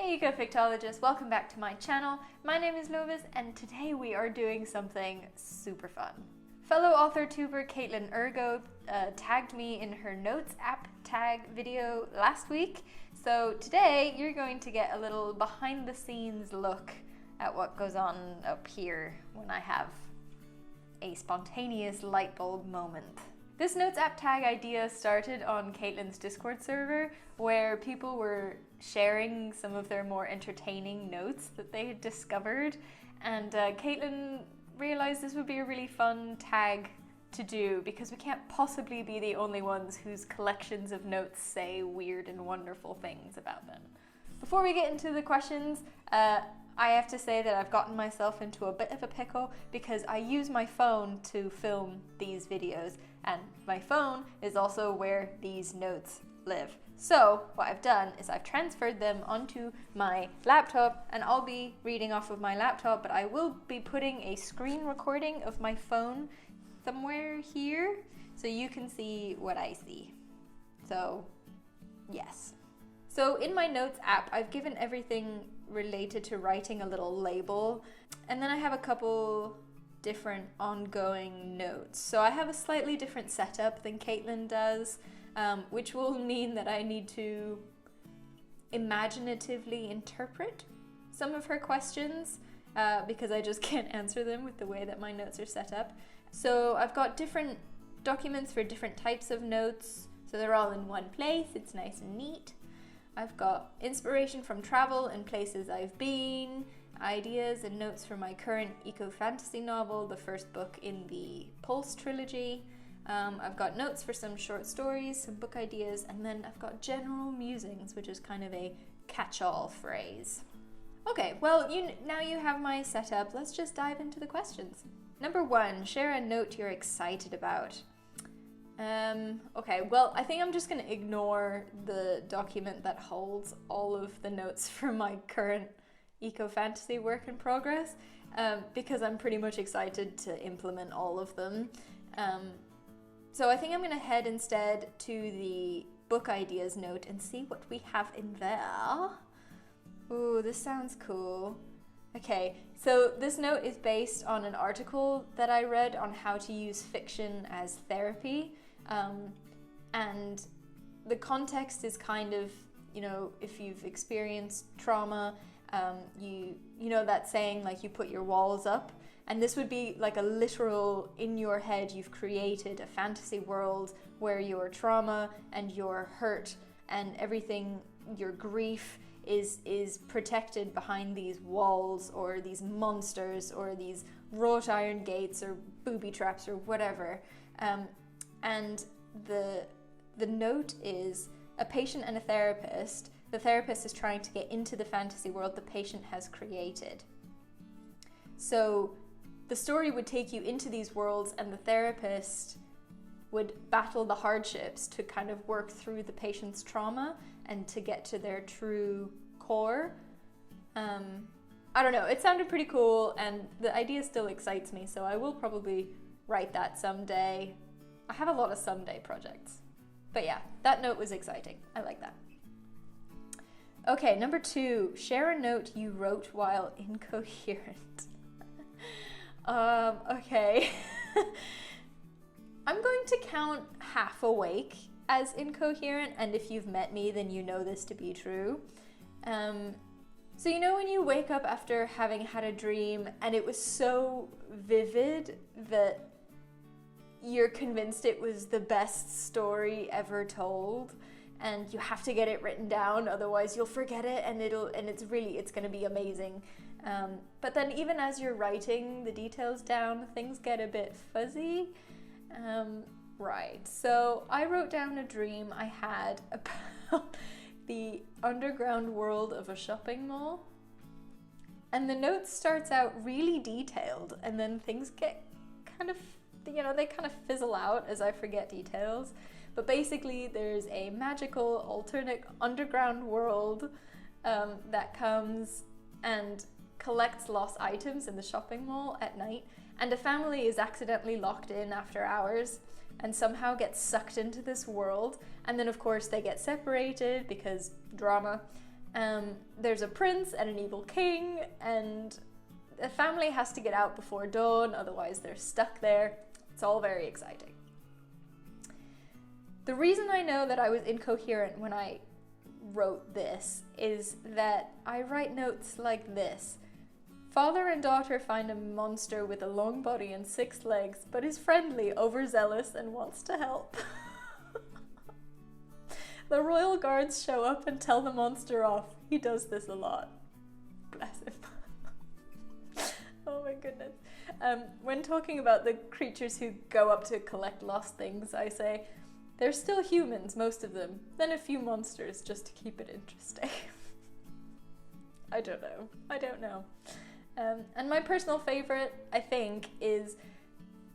Hey Ecofictologists, welcome back to my channel. My name is Lovis and today we are doing something super fun. Fellow Authortuber Caitlin Ergo tagged me in her notes app tag video last week. So today you're going to get a little behind the scenes look at what goes on up here when I have a spontaneous light bulb moment. This notes app tag idea started on Caitlin's Discord server where people were sharing some of their more entertaining notes that they had discovered, and Caitlin realized this would be a really fun tag to do because we can't possibly be the only ones whose collections of notes say weird and wonderful things about them. Before we get into the questions, I have to say that I've gotten myself into a bit of a pickle because I use my phone to film these videos, and my phone is also where these notes live. So what I've done is I've transferred them onto my laptop, and I'll be reading off of my laptop, but I will be putting a screen recording of my phone somewhere here so you can see what I see. So yes. So in my notes app, I've given everything related to writing a little label, and then I have a couple different ongoing notes. So I have a slightly different setup than Caitlin does, which will mean that I need to imaginatively interpret some of her questions because I just can't answer them with the way that my notes are set up. So I've got different documents for different types of notes, so they're all in one place. It's nice and neat. I've got inspiration from travel and places I've been, ideas and notes for my current eco-fantasy novel, the first book in the Pulse trilogy. I've got notes for some short stories, some book ideas, and then I've got general musings, which is kind of a catch-all phrase. Okay, well, now you have my setup. Let's just dive into the questions. Number 1, share a note you're excited about. Okay, well, I think I'm just going to ignore the document that holds all of the notes from my current eco-fantasy work in progress, because I'm pretty much excited to implement all of them. So I think I'm going to head instead to the book ideas note and see what we have in there. Ooh, this sounds cool. Okay, so this note is based on an article that I read on how to use fiction as therapy. And the context is kind of, if you've experienced trauma, you know that saying, like, you put your walls up, and this would be like a literal, in your head you've created a fantasy world where your trauma and your hurt and everything, your grief is protected behind these walls or these monsters or these wrought iron gates or booby traps or whatever. And the note is a patient and a therapist. The therapist is trying to get into the fantasy world the patient has created. So the story would take you into these worlds, and the therapist would battle the hardships to kind of work through the patient's trauma and to get to their true core. I don't know, it sounded pretty cool, and the idea still excites me, so I will probably write that someday. I have a lot of someday projects. But yeah, that note was exciting. I like that. Okay, number 2, share a note you wrote while incoherent. Okay. I'm going to count half awake as incoherent, and if you've met me, then you know this to be true. So when you wake up after having had a dream and it was so vivid that you're convinced it was the best story ever told, and you have to get it written down, otherwise you'll forget it, and it's going to be amazing. But then even as you're writing the details down, things get a bit fuzzy. Right, so I wrote down a dream I had about the underground world of a shopping mall, and the note starts out really detailed, and then things get kind of, they kind of fizzle out as I forget details. But basically there's a magical alternate underground world that comes and collects lost items in the shopping mall at night, and a family is accidentally locked in after hours and somehow gets sucked into this world, and then of course they get separated because drama, There's a prince and an evil king, and the family has to get out before dawn, otherwise they're stuck there. It's all very exciting. The reason I know that I was incoherent when I wrote this is that I write notes like this. Father and daughter find a monster with a long body and 6 legs, but is friendly, overzealous, and wants to help. The royal guards show up and tell the monster off. He does this a lot. Bless him. Oh my goodness. When talking about the creatures who go up to collect lost things, I say, they're still humans, most of them, then a few monsters just to keep it interesting. I don't know. And my personal favorite, I think, is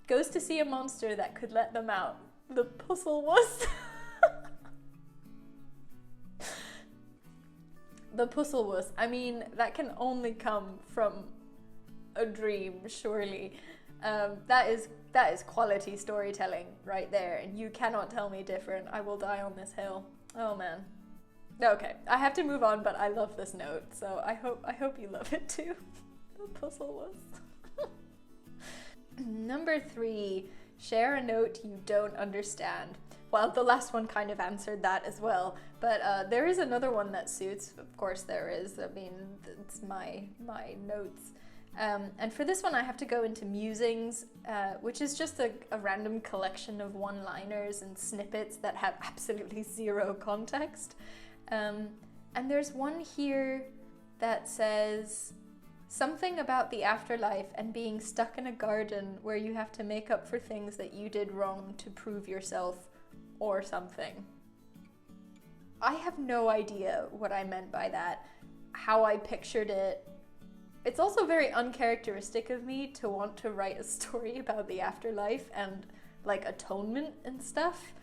goes to see a monster that could let them out. The Puzzlewuss. The Puzzlewuss. I mean, that can only come from a dream, surely. That is quality storytelling right there, and you cannot tell me different. I will die on this hill. Oh man. Okay, I have to move on, but I love this note, so I hope you love it too. The Puzzlewuss. Number 3, share a note you don't understand. Well, the last one kind of answered that as well, but there is another one that suits. Of course there is. I mean, it's my notes. And for this one I have to go into musings, which is just a random collection of one-liners and snippets that have absolutely zero context. And there's one here that says something about the afterlife and being stuck in a garden where you have to make up for things that you did wrong to prove yourself or something. I have no idea what I meant by that, how I pictured it. It's also very uncharacteristic of me to want to write a story about the afterlife and like atonement and stuff.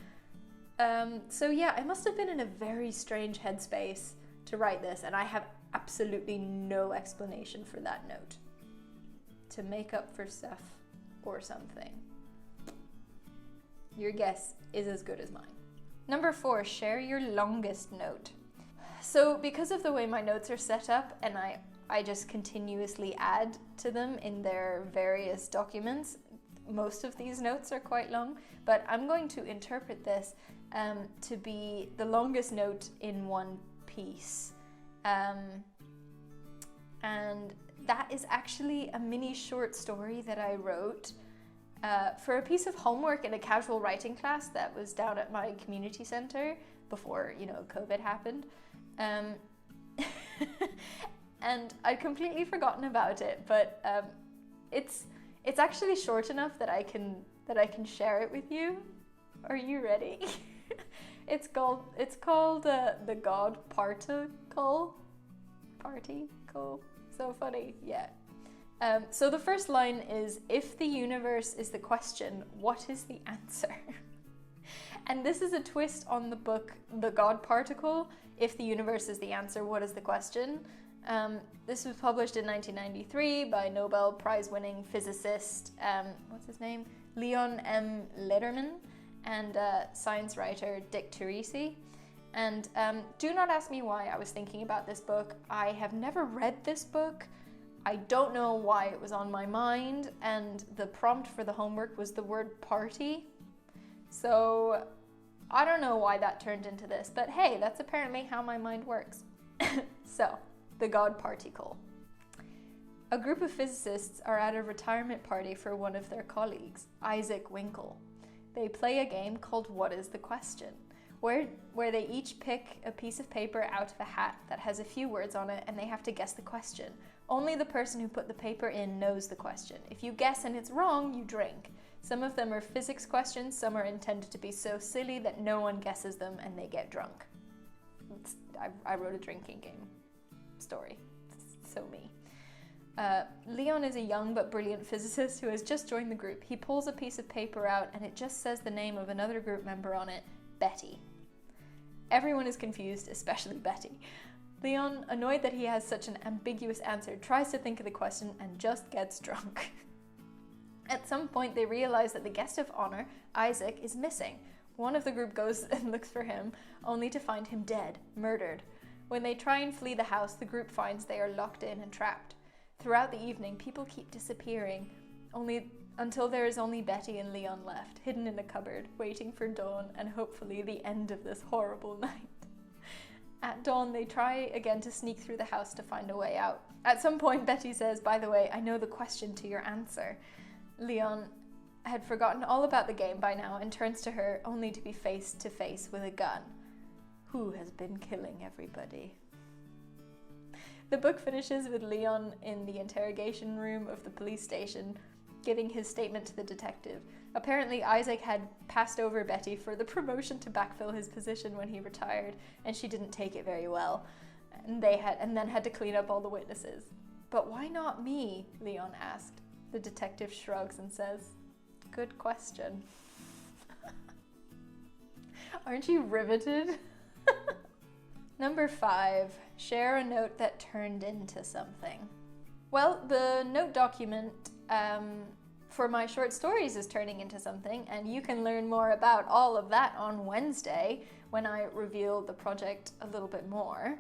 So yeah, I must have been in a very strange headspace to write this, and I have absolutely no explanation for that note. To make up for stuff or something. Your guess is as good as mine. Number 4, share your longest note. So because of the way my notes are set up, and I just continuously add to them in their various documents, most of these notes are quite long, but I'm going to interpret this to be the longest note in one piece. And that is actually a mini short story that I wrote for a piece of homework in a casual writing class that was down at my community center before, COVID happened. And I'd completely forgotten about it, but it's actually short enough that I can share it with you. Are you ready? It's called the God Particle. So funny, yeah. So the first line is, if the universe is the question, what is the answer? And this is a twist on the book The God Particle. If the universe is the answer, what is the question? This was published in 1993 by Nobel Prize-winning physicist, what's his name? Leon M. Lederman, and science writer Dick Turisi. And do not ask me why I was thinking about this book. I have never read this book. I don't know why it was on my mind, and the prompt for the homework was the word party. So I don't know why that turned into this, but hey, that's apparently how my mind works. So, the God Particle. A group of physicists are at a retirement party for one of their colleagues, Isaac Winkle. They play a game called What is the Question, where they each pick a piece of paper out of a hat that has a few words on it, and they have to guess the question. Only the person who put the paper in knows the question. If you guess and it's wrong, you drink. Some of them are physics questions, some are intended to be so silly that no one guesses them and they get drunk. I wrote a drinking game story. It's so me. Leon is a young but brilliant physicist who has just joined the group. He pulls a piece of paper out and it just says the name of another group member on it, Betty. Everyone is confused, especially Betty. Leon, annoyed that he has such an ambiguous answer, tries to think of the question and just gets drunk. At some point, they realize that the guest of honor, Isaac, is missing. One of the group goes and looks for him, only to find him dead, murdered. When they try and flee the house, the group finds they are locked in and trapped. Throughout the evening, people keep disappearing, until there is only Betty and Leon left, hidden in a cupboard, waiting for dawn and hopefully the end of this horrible night. At dawn, they try again to sneak through the house to find a way out. At some point, Betty says, "By the way, I know the question to your answer." Leon had forgotten all about the game by now and turns to her only to be face to face with a gun. Who has been killing everybody? The book finishes with Leon in the interrogation room of the police station, giving his statement to the detective. Apparently, Isaac had passed over Betty for the promotion to backfill his position when he retired, and she didn't take it very well, and then had to clean up all the witnesses. "But why not me?" Leon asked. The detective shrugs and says, "Good question." Aren't you riveted? Number 5, share a note that turned into something. Well, the note document for my short stories is turning into something, and you can learn more about all of that on Wednesday when I reveal the project a little bit more.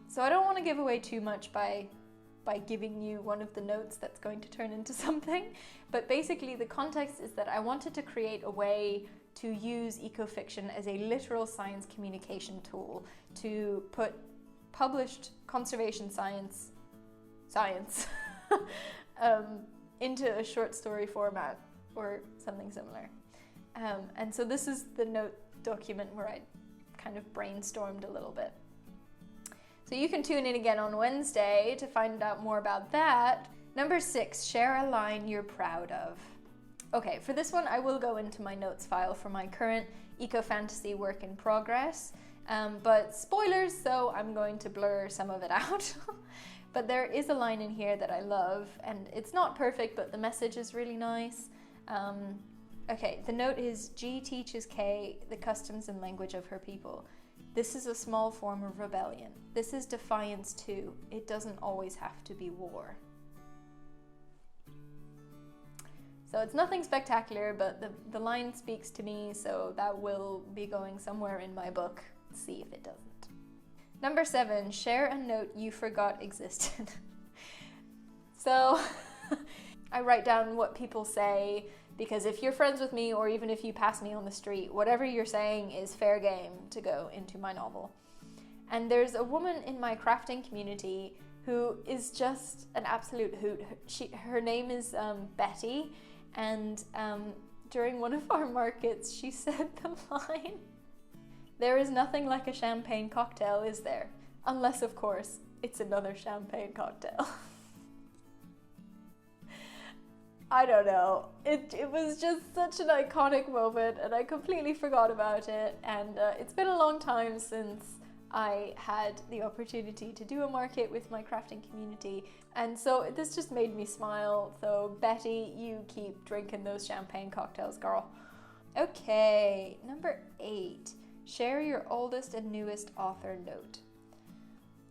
So I don't want to give away too much by giving you one of the notes that's going to turn into something, but basically the context is that I wanted to create a way to use ecofiction as a literal science communication tool to put published conservation science into a short story format or something similar. And so this is the note document where I kind of brainstormed a little bit. So you can tune in again on Wednesday to find out more about that. Number 6, share a line you're proud of. Okay, for this one I will go into my notes file for my current eco-fantasy work in progress, but spoilers, so I'm going to blur some of it out. But there is a line in here that I love, and it's not perfect, but the message is really nice. Okay, the note is, G teaches K the customs and language of her people. This is a small form of rebellion. This is defiance too. It doesn't always have to be war. So it's nothing spectacular, but the line speaks to me, so that will be going somewhere in my book. Let's see if it doesn't. Number 7, share a note you forgot existed. So I write down what people say, because if you're friends with me or even if you pass me on the street, whatever you're saying is fair game to go into my novel. And there's a woman in my crafting community who is just an absolute hoot. Her name is Betty, and during one of our markets she said the line, "There is nothing like a champagne cocktail, is there? Unless, of course, it's another champagne cocktail." I don't know. It was just such an iconic moment, and I completely forgot about it. And it's been a long time since I had the opportunity to do a market with my crafting community, and so this just made me smile. So Betty, you keep drinking those champagne cocktails, girl. Okay, number 8. Share your oldest and newest author note.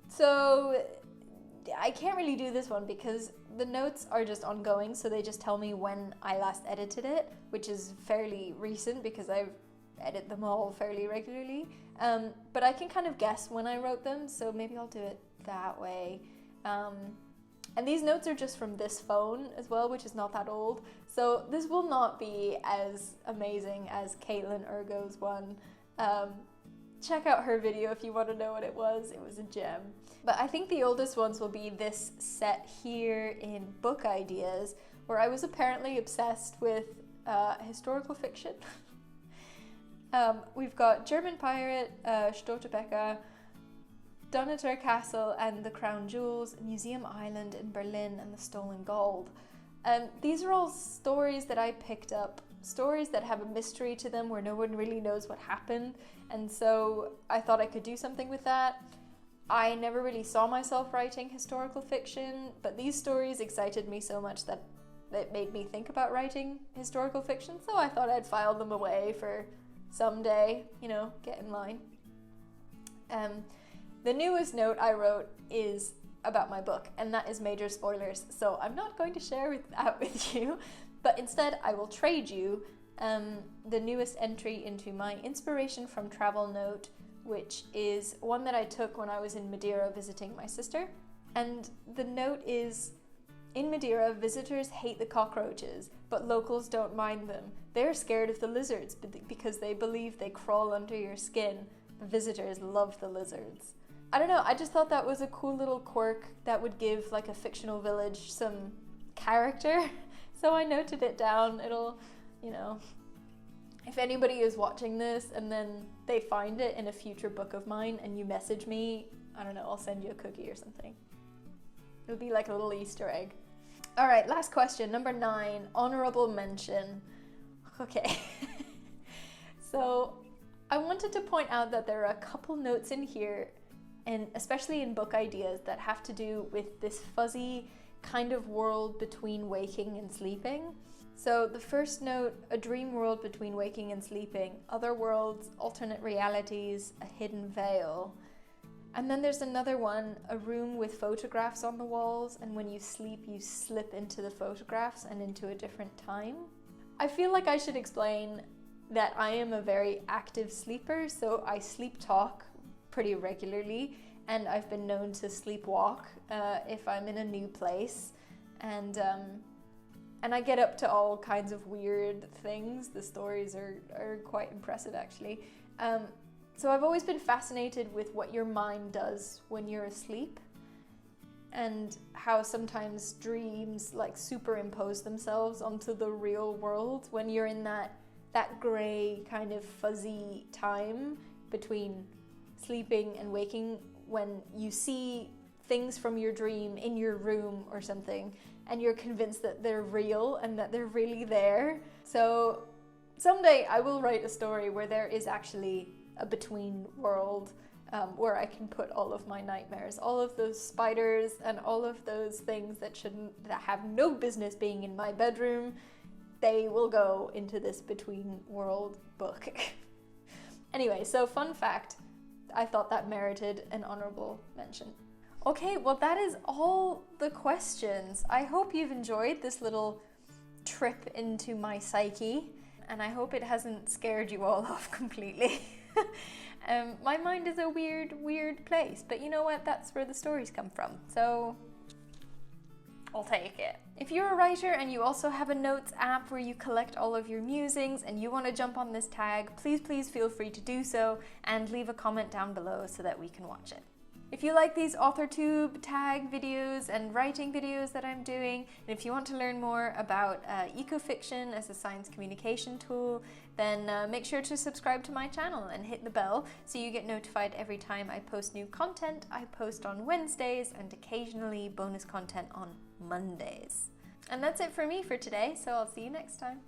So I can't really do this one because the notes are just ongoing, so they just tell me when I last edited it, which is fairly recent because I edit them all fairly regularly. But I can kind of guess when I wrote them, so maybe I'll do it that way. And these notes are just from this phone as well, which is not that old. So this will not be as amazing as Caitlin Ergo's one. Check out her video if you want to know what it was. It was a gem. But I think the oldest ones will be this set here in Book Ideas, where I was apparently obsessed with historical fiction. We've got German Pirate, Störtebeker, Donator Castle and the Crown Jewels, Museum Island in Berlin, and the Stolen Gold. These are all stories that I picked up, stories that have a mystery to them where no one really knows what happened, and so I thought I could do something with that. I never really saw myself writing historical fiction, but these stories excited me so much that it made me think about writing historical fiction, so I thought I'd file them away for someday, you know, get in line. The newest note I wrote is about my book, and that is major spoilers, so I'm not going to share that with you, but instead I will trade you the newest entry into my inspiration from travel note, which is one that I took when I was in Madeira visiting my sister. And the note is, in Madeira, visitors hate the cockroaches, but locals don't mind them. They're scared of the lizards because they believe they crawl under your skin. The visitors love the lizards. I don't know, I just thought that was a cool little quirk that would give like a fictional village some character. So I noted it down. It'll, you know, if anybody is watching this and then they find it in a future book of mine and you message me, I don't know, I'll send you a cookie or something. It'll be like a little Easter egg. All right, last question, number 9, honorable mention. Okay. So I wanted to point out that there are a couple notes in here, and especially in book ideas, that have to do with this fuzzy kind of world between waking and sleeping. So the first note, a dream world between waking and sleeping, other worlds, alternate realities, a hidden veil. And then there's another one, a room with photographs on the walls, and when you sleep, you slip into the photographs and into a different time. I feel like I should explain that I am a very active sleeper, so I sleep talk pretty regularly, and I've been known to sleepwalk if I'm in a new place, and I get up to all kinds of weird things. The stories are quite impressive, actually. So I've always been fascinated with what your mind does when you're asleep, and how sometimes dreams like superimpose themselves onto the real world when you're in that grey kind of fuzzy time between sleeping and waking, when you see things from your dream in your room or something and you're convinced that they're real and that they're really there. So someday I will write a story where there is actually a between world where I can put all of my nightmares, all of those spiders and all of those things that have no business being in my bedroom. They will go into this between world book. Anyway, so fun fact, I thought that merited an honorable mention. Okay, well that is all the questions. I hope you've enjoyed this little trip into my psyche, and I hope it hasn't scared you all off completely. My mind is a weird place, but you know what? That's where the stories come from, so I'll take it. If you're a writer and you also have a notes app where you collect all of your musings and you want to jump on this tag, please feel free to do so and leave a comment down below so that we can watch it. If you like these Authortube tag videos and writing videos that I'm doing, and if you want to learn more about ecofiction as a science communication tool, then make sure to subscribe to my channel and hit the bell so you get notified every time I post new content. I post on Wednesdays and occasionally bonus content on Mondays. And that's it for me for today, so I'll see you next time.